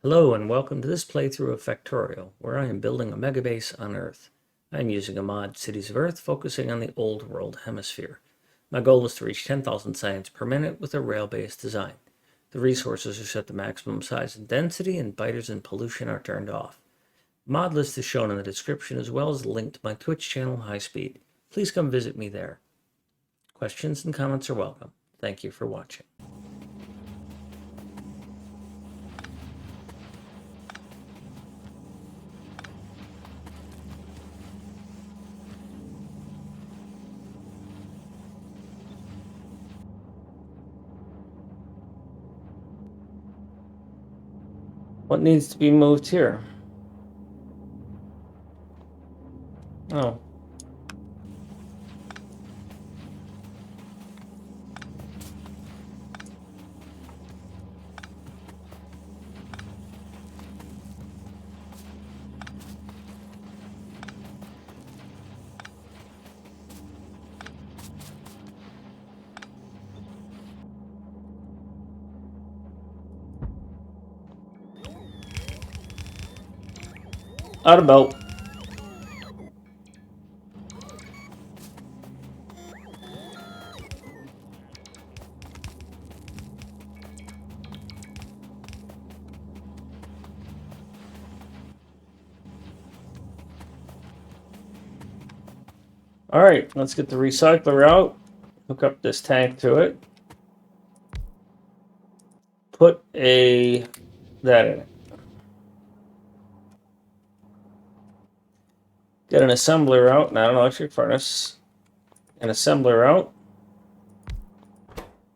Hello and welcome to this playthrough of Factorio, where I am building a megabase on Earth. I am using a mod, Cities of Earth, focusing on the Old World Hemisphere. My goal is to reach 10,000 science per minute with a rail-based design. The resources are set to maximum size and density, and biters and pollution are turned off. The mod list is shown in the description, as well as a link to my Twitch channel, High Speed. Please come visit me there. Questions and comments are welcome. Thank you for watching. What needs to be moved here? Oh. Out of belt. All right, let's get the recycler out. Hook up this tank to it. Put that in it. Get an assembler out, not an electric furnace. An assembler out.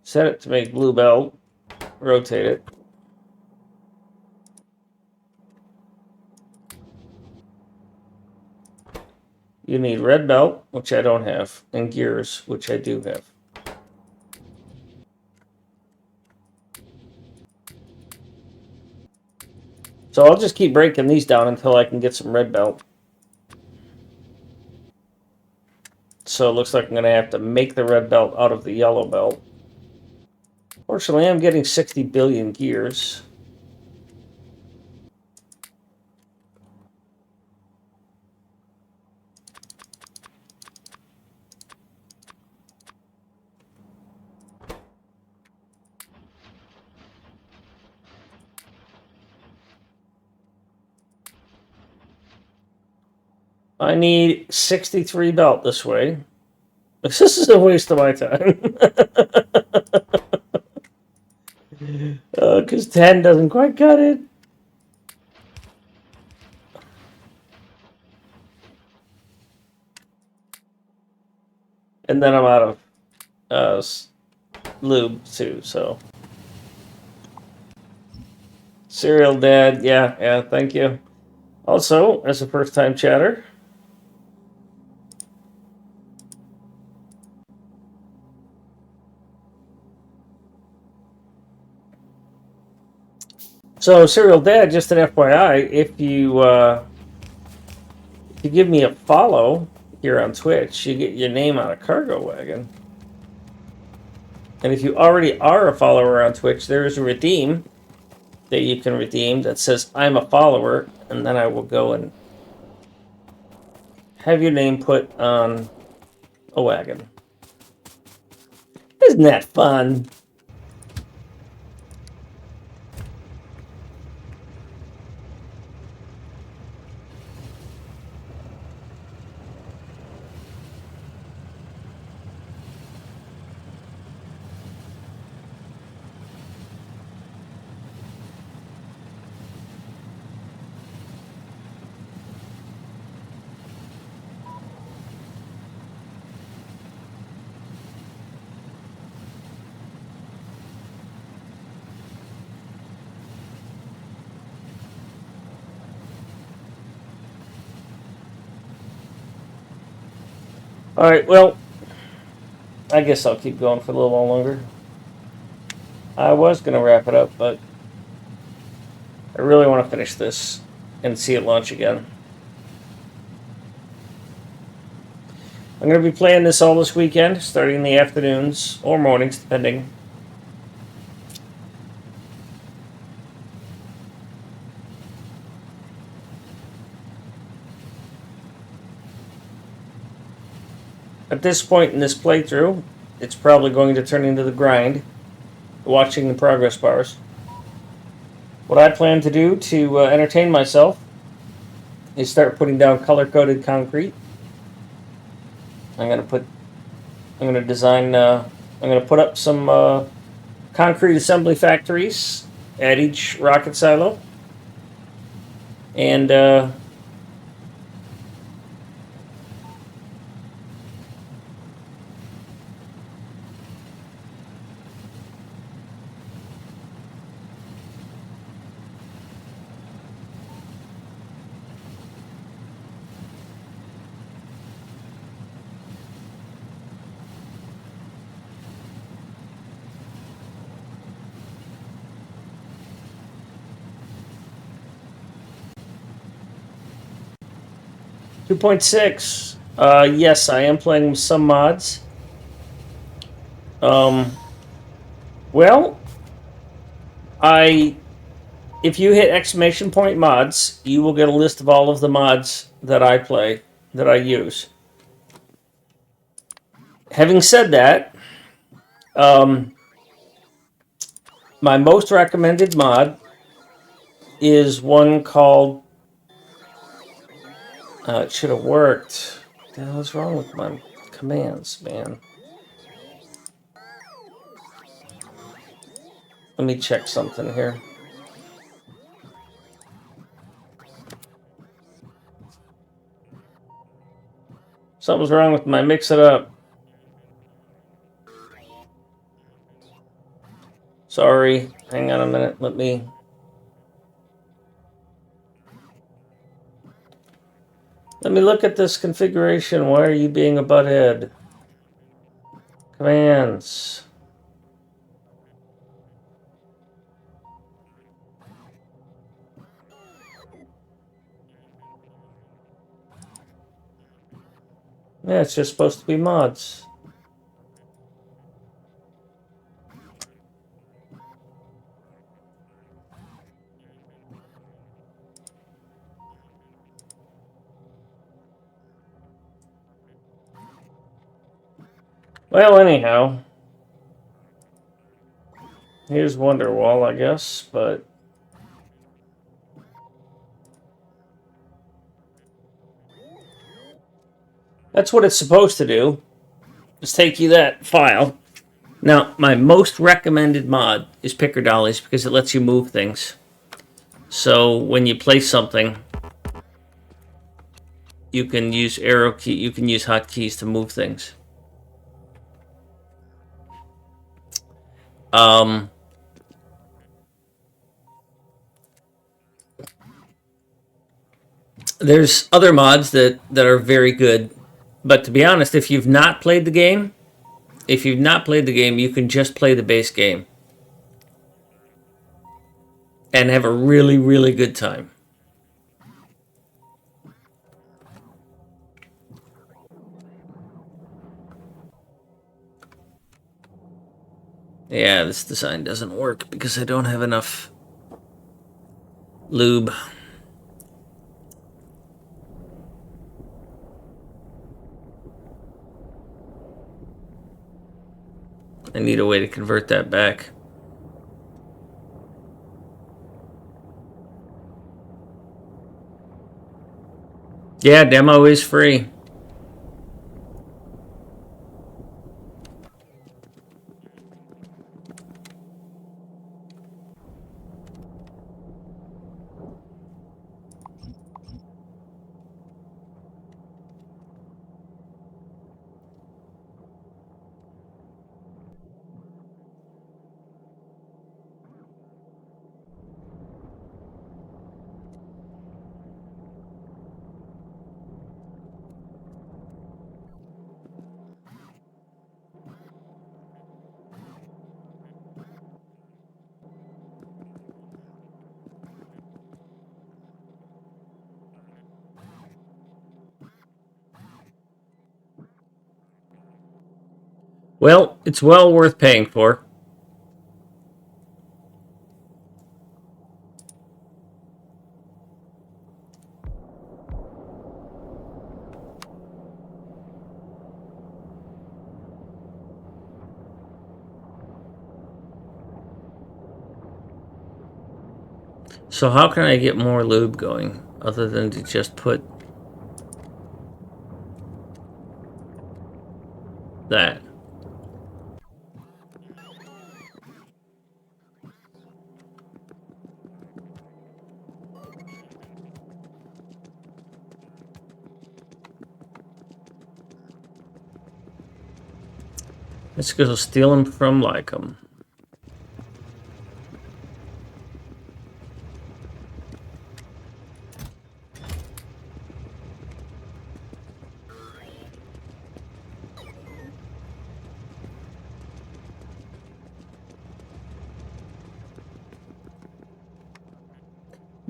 Set it to make blue belt. Rotate it. You need red belt, which I don't have, and gears, which I do have. So I'll just keep breaking these down until I can get some red belt. So it looks like I'm going to have to make the red belt out of the yellow belt. Fortunately, I'm getting 60 billion gears. I need 63 belt this way. This is a waste of my time. Because 10 doesn't quite cut it. And then I'm out of lube too, so. Serial Dad, yeah, thank you. Also, as a first-time chatter, so Serial Dad, just an FYI, if you give me a follow here on Twitch, you get your name on a cargo wagon. And if you already are a follower on Twitch, there is a redeem that you can redeem that says I'm a follower, and then I will go and have your name put on a wagon. Isn't that fun? All right, well, I guess I'll keep going for a little while longer. I was going to wrap it up, but I really want to finish this and see it launch again. I'm going to be playing this all this weekend, starting in the afternoons or mornings, depending. At this point in this playthrough, it's probably going to turn into the grind, watching the progress bars. What I plan to do to entertain myself is start putting down color-coded concrete. I'm gonna put up some concrete assembly factories at each rocket silo, and 2.6. Yes, I am playing with some mods. Well, if you hit exclamation point mods, you will get a list of all of the mods that I use. Having said that, my most recommended mod is one called. It should have worked. What the hell is wrong with my commands, man? Let me check something here. Something's wrong with my mix it up. Sorry. Hang on a minute. Let me look at this configuration. Why are you being a butthead? Commands. Yeah, it's just supposed to be mods. Well, anyhow, here's Wonderwall, I guess, but that's what it's supposed to do. Just take you that file. Now, my most recommended mod is Picker Dollies because it lets you move things. So when you place something, you can use you can use hotkeys to move things. There's other mods that are very good, but to be honest, if you've not played the game, you can just play the base game and have a really, really good time. Yeah, this design doesn't work because I don't have enough lube. I need a way to convert that back. Yeah, demo is free. Well, it's well worth paying for. So how can I get more lube going other than to just put that? Let's go steal them from Lycum.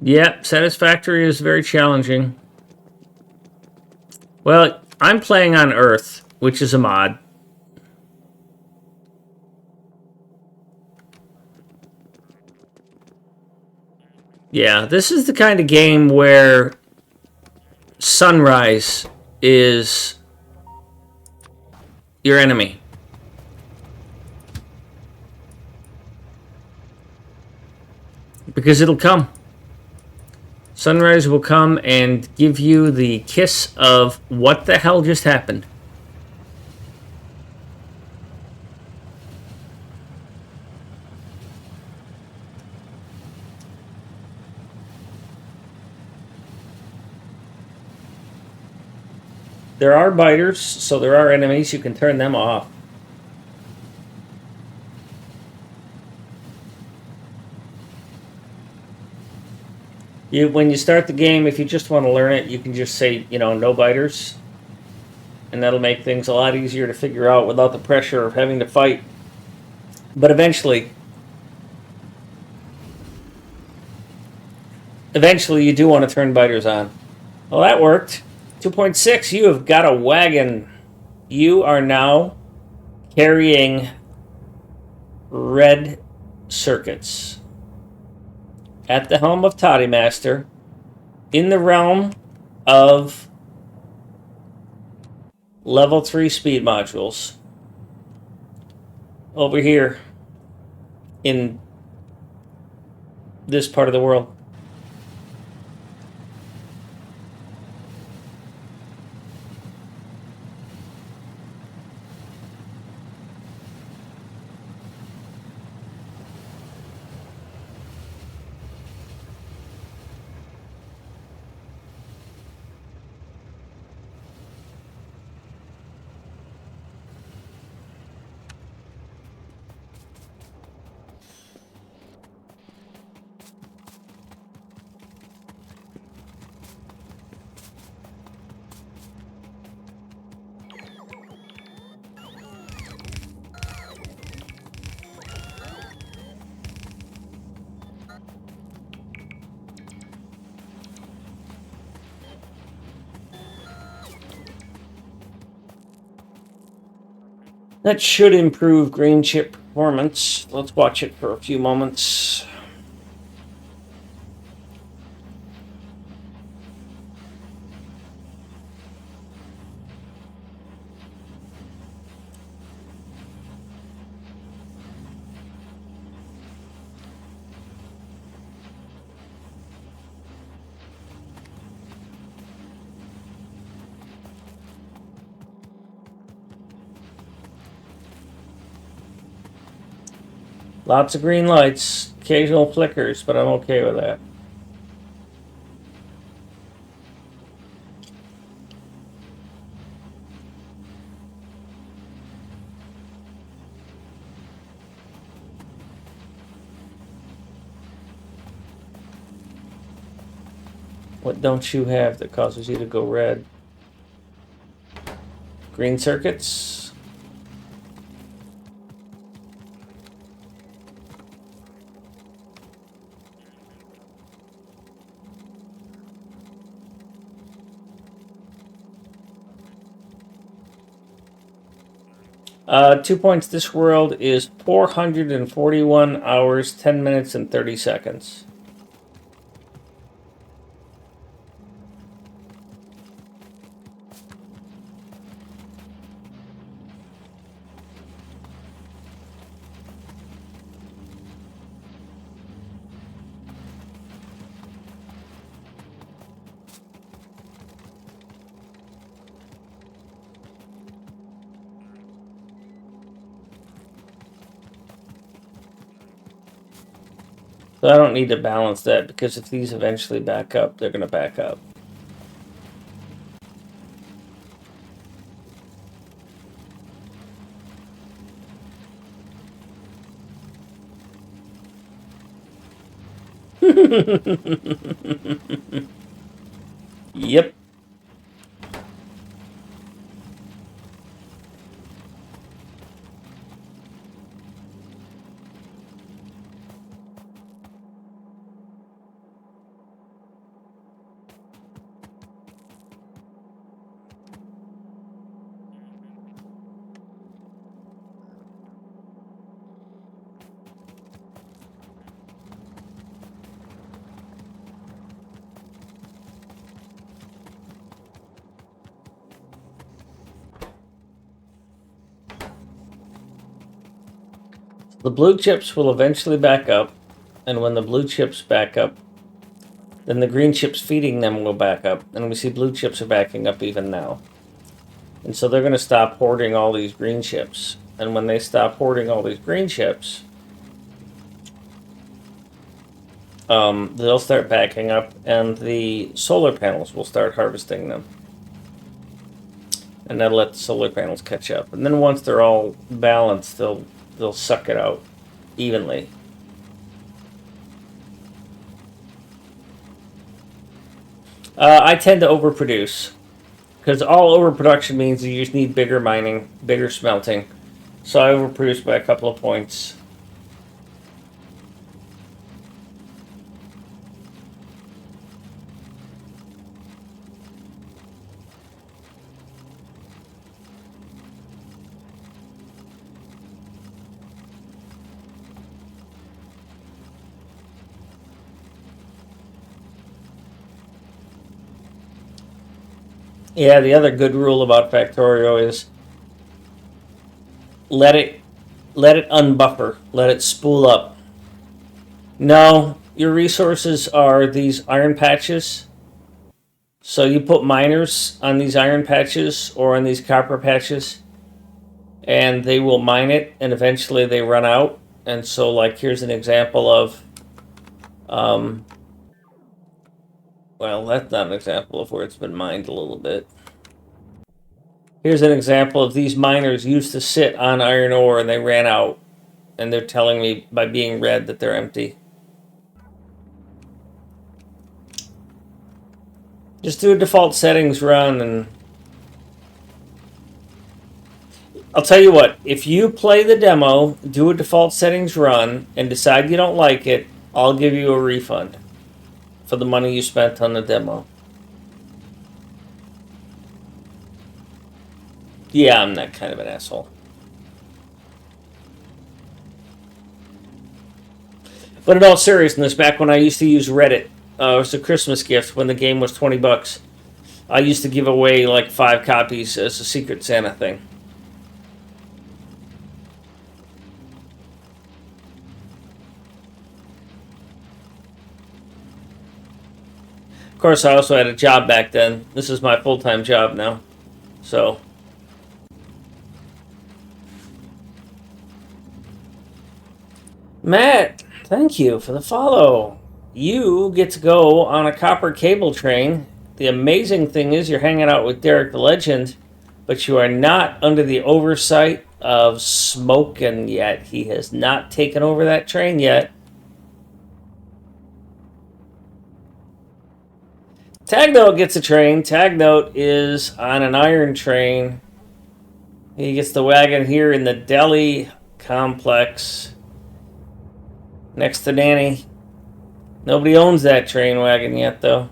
Yep, Satisfactory is very challenging. Well, I'm playing on Earth, which is a mod. Yeah, this is the kind of game where sunrise is your enemy. Because it'll come. Sunrise will come and give you the kiss of what the hell just happened. There are biters, so there are enemies. You can turn them off. When you start the game, if you just want to learn it, you can just say, no biters. And that'll make things a lot easier to figure out without the pressure of having to fight. But eventually you do want to turn biters on. Well, that worked. 2.6, you have got a wagon. You are now carrying red circuits. At the helm of Toddy Master, in the realm of level 3 speed modules, over here in this part of the world. That should improve green chip performance. Let's watch it for a few moments. Lots of green lights, occasional flickers, but I'm okay with that. What don't you have that causes you to go red? Green circuits? 2 points. This world is 441 hours, 10 minutes, and 30 seconds. So I don't need to balance that, because if these eventually back up, they're going to back up. Yep. The blue chips will eventually back up, and when the blue chips back up, then the green chips feeding them will back up, and we see blue chips are backing up even now. And so they're going to stop hoarding all these green chips. And when they stop hoarding all these green chips, they'll start backing up, and the solar panels will start harvesting them. And that'll let the solar panels catch up. And then once they're all balanced, they'll suck it out evenly. I tend to overproduce, because all overproduction means you just need bigger mining, bigger smelting. So I overproduce by a couple of points. Yeah, the other good rule about Factorio is let it unbuffer, let it spool up. No, your resources are these iron patches. So you put miners on these iron patches or on these copper patches, and they will mine it, and eventually they run out. And so, like, here's an example of, well, that's not an example of where it's been mined a little bit. Here's an example of these miners used to sit on iron ore, and they ran out. And they're telling me by being red that they're empty. Just do a default settings run, and I'll tell you what, if you play the demo, do a default settings run, and decide you don't like it, I'll give you a refund for the money you spent on the demo. Yeah, I'm that kind of an asshole. But in all seriousness, back when I used to use Reddit, it was a Christmas gift when the game was $20. I used to give away like 5 copies as a Secret Santa thing. Of course, I also had a job back then. This is my full-time job now. So, Matt, thank you for the follow. You get to go on a copper cable train. The amazing thing is you're hanging out with Derek the Legend, but you are not under the oversight of Smokin' yet. He has not taken over that train yet. Tagnote gets a train. Tagnote is on an iron train. He gets the wagon here in the Delhi complex next to Nanny. Nobody owns that train wagon yet, though.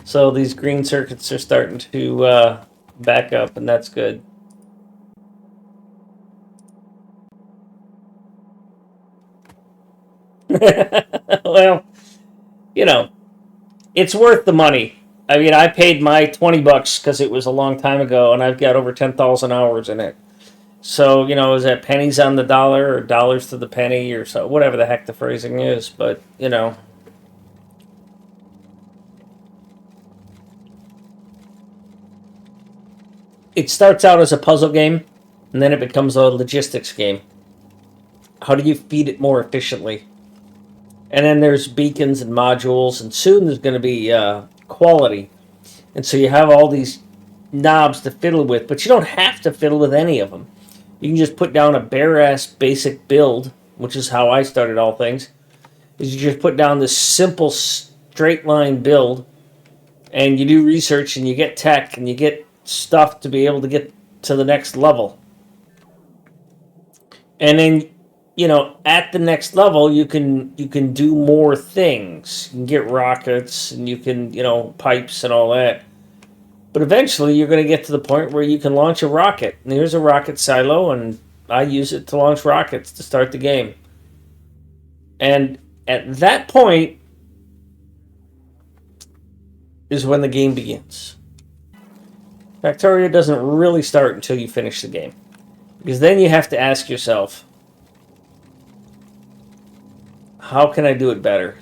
So these green circuits are starting to back up, and that's good. Well, you know, it's worth the money. I mean, I paid my $20 because it was a long time ago, and I've got over 10,000 hours in it. So, is that pennies on the dollar or dollars to the penny or so, whatever the heck the phrasing is. But, it starts out as a puzzle game and then it becomes a logistics game. How do you feed it more efficiently? And then there's beacons and modules, and soon there's going to be quality. And so you have all these knobs to fiddle with, but you don't have to fiddle with any of them. You can just put down a bare ass basic build, which is how I started all things. Is you just put down this simple straight line build, and you do research and you get tech and you get stuff to be able to get to the next level. And then at the next level you can do more things. You can get rockets and you can pipes and all that. But eventually you're going to get to the point where you can launch a rocket. And here's a rocket silo, and I use it to launch rockets to start the game. And at that point is when the game begins. Factorio doesn't really start until you finish the game. Because then you have to ask yourself, how can I do it better?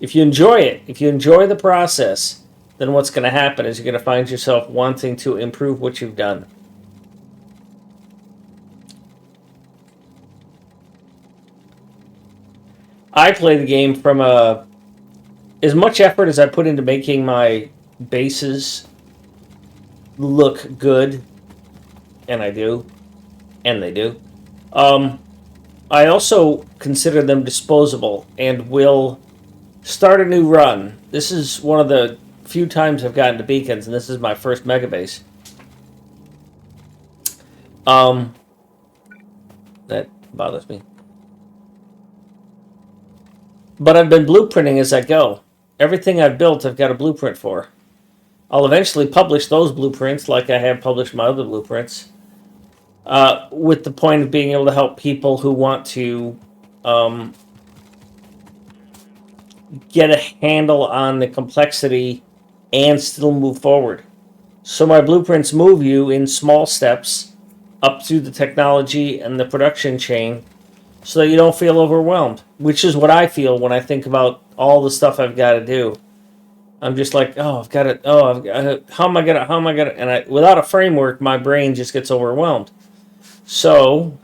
If you enjoy it, if you enjoy the process, then what's going to happen is you're going to find yourself wanting to improve what you've done. I play the game from as much effort as I put into making my bases look good, and I do, and they do. I also consider them disposable and will start a new run. This is one of the few times I've gotten to beacons, and this is my first MegaBase. That bothers me. But I've been blueprinting as I go. Everything I've built, I've got a blueprint for. I'll eventually publish those blueprints like I have published my other blueprints, with the point of being able to help people who want to get a handle on the complexity and still move forward. So my blueprints move you in small steps up through the technology and the production chain so that you don't feel overwhelmed, which is what I feel when I think about all the stuff I've got to do. I'm just like, oh, I've got to, how am I gonna, and without a framework, my brain just gets overwhelmed. So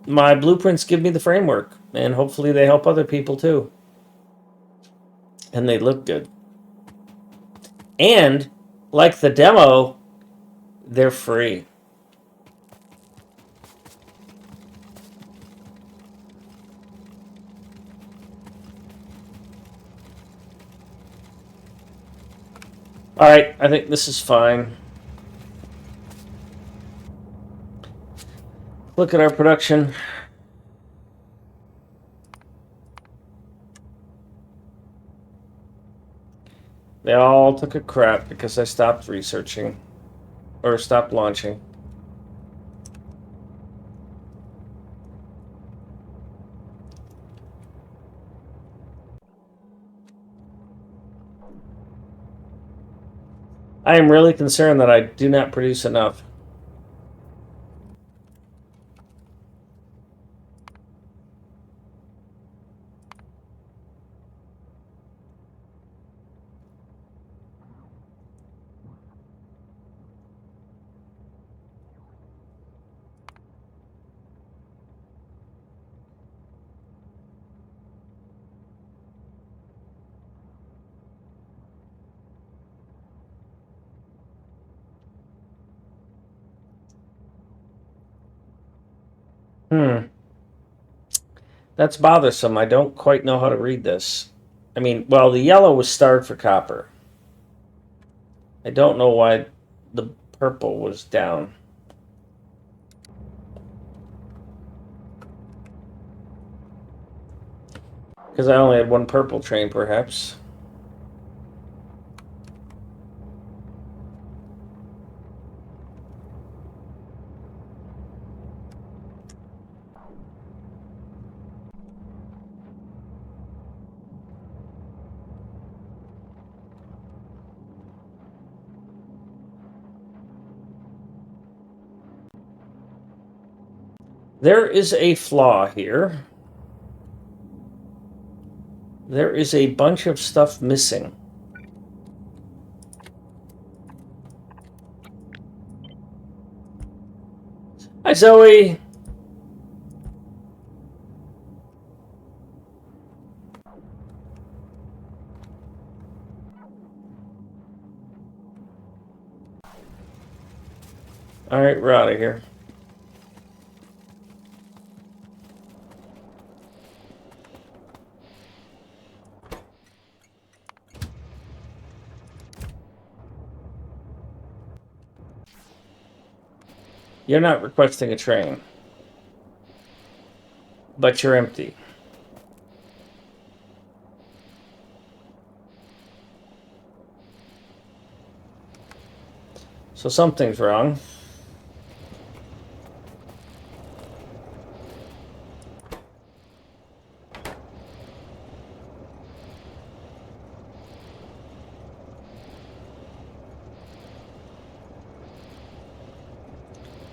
my blueprints give me the framework, and hopefully they help other people too. And they look good. And like the demo, they're free. Alright, I think this is fine. Look at our production. They all took a crap because I stopped researching. Or stopped launching. I am really concerned that I do not produce enough. That's bothersome. I don't quite know how to read this. I mean, well, the yellow was starred for copper. I don't know why the purple was down. Because I only had one purple train, perhaps. There is a flaw here. There is a bunch of stuff missing. Hi, Zoe. All right, we're out of here. You're not requesting a train, but you're empty. So something's wrong.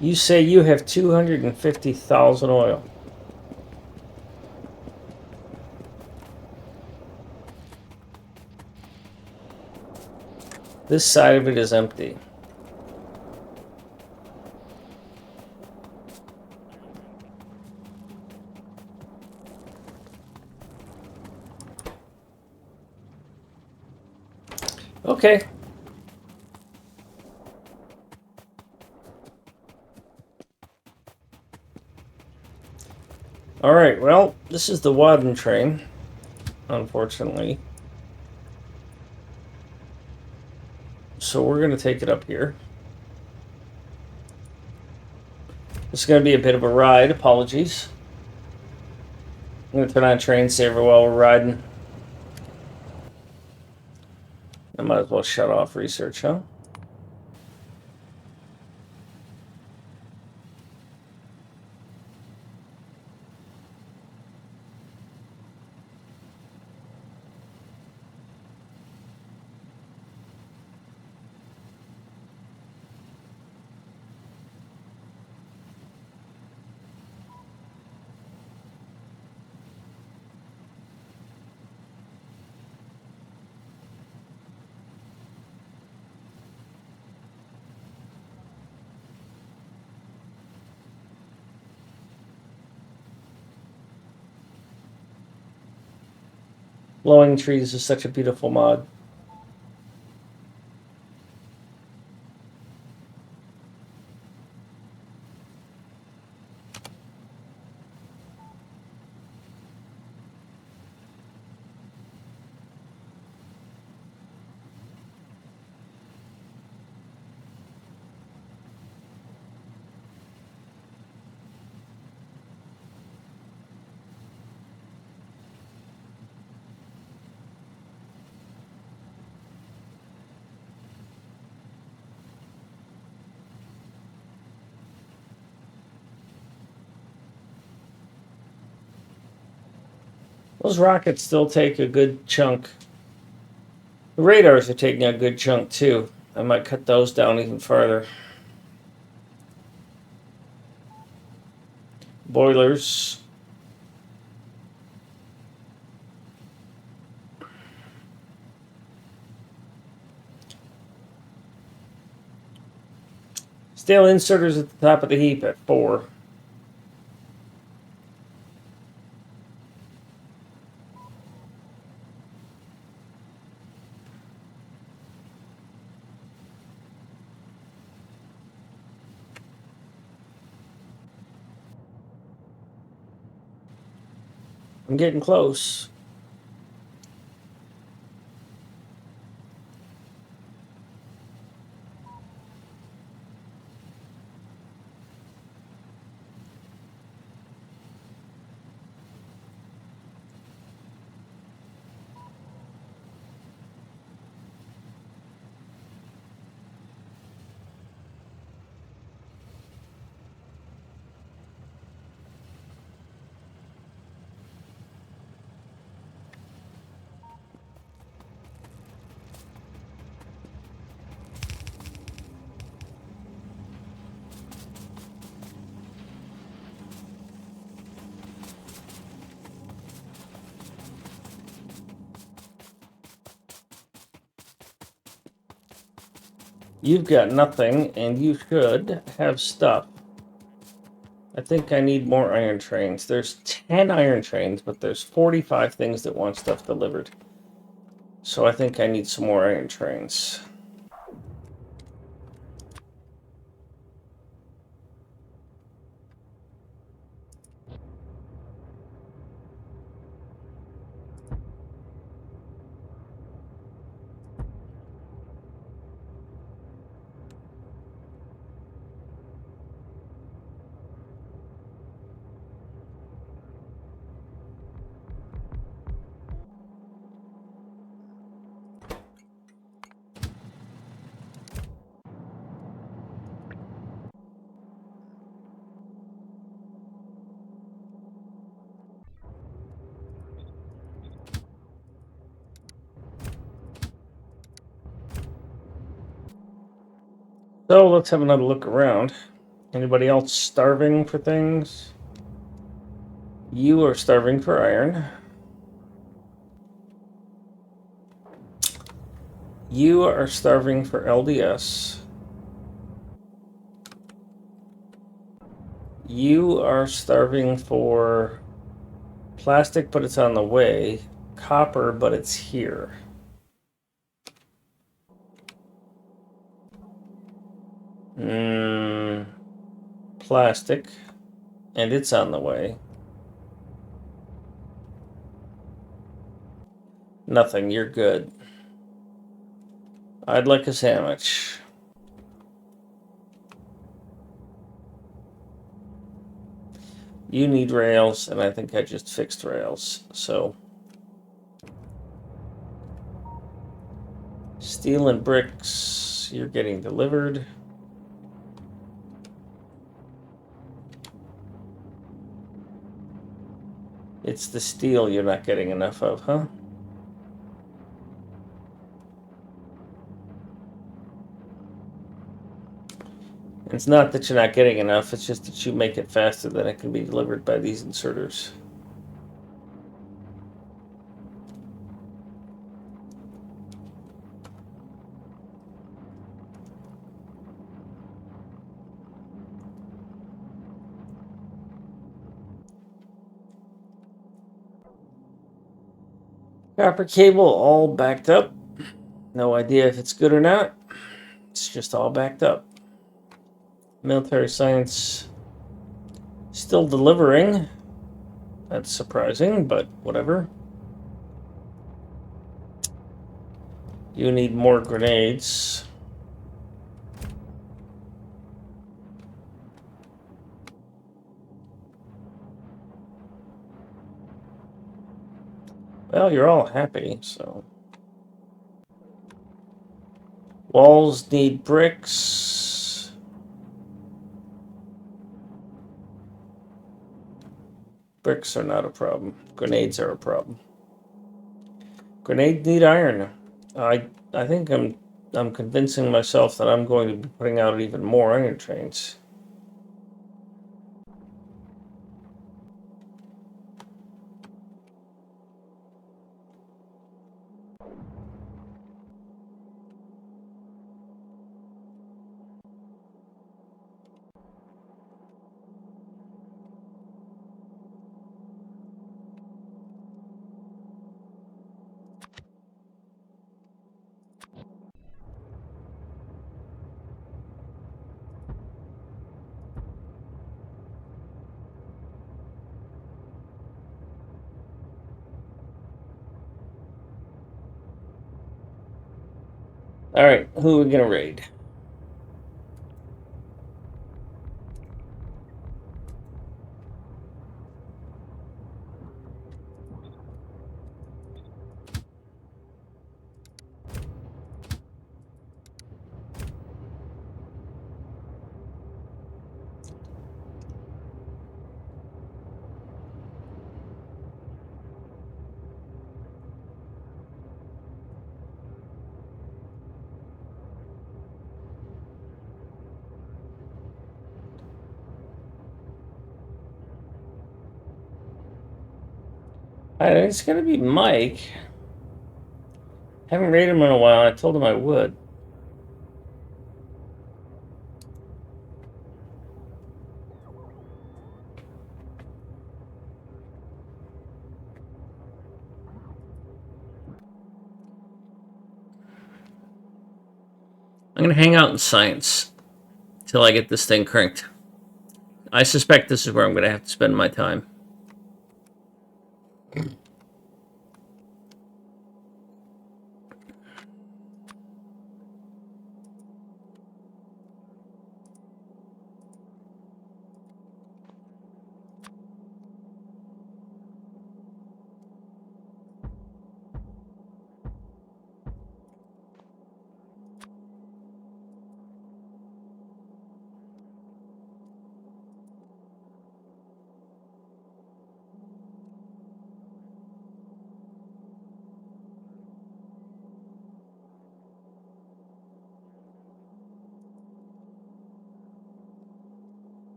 You say you have 250,000 oil. This side of it is empty. Okay. All right, well, this is the Wadden train, unfortunately. So we're going to take it up here. It's going to be a bit of a ride. Apologies. I'm going to turn on train saver while we're riding. I might as well shut off research, huh? Blowing trees is such a beautiful mod. Those rockets still take a good chunk. The radars are taking a good chunk too. I might cut those down even further. Boilers. Steel inserters at the top of the heap at 4. I'm getting close. You've got nothing, and you should have stuff. I think I need more iron trains. There's 10 iron trains, but there's 45 things that want stuff delivered. So I think I need some more iron trains. So let's have another look around. Anybody else starving for things? You are starving for iron. You are starving for LDS. You are starving for plastic, but it's on the way. Copper, but it's here. Plastic, and it's on the way. Nothing, you're good. I'd like a sandwich. You need rails, and I think I just fixed rails, so. Steel and bricks, you're getting delivered. It's the steel you're not getting enough of, huh? It's not that you're not getting enough, it's just that you make it faster than it can be delivered by these inserters. Copper cable all backed up. No idea if it's good or not. It's just all backed up. Military science still delivering. That's surprising, but whatever. You need more grenades. Well, you're all happy, so. Walls need bricks. Bricks are not a problem. Grenades are a problem. Grenades need iron. I think I'm convincing myself that I'm going to be putting out even more iron trains. All right, who are we gonna raid? It's gonna be Mike. Haven't raided him in a while. I told him I would. I'm going to hang out in science till I get this thing cranked. I suspect this is where I'm going to have to spend my time.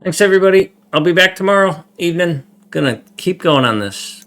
Thanks, everybody. I'll be back tomorrow evening. Gonna keep going on this.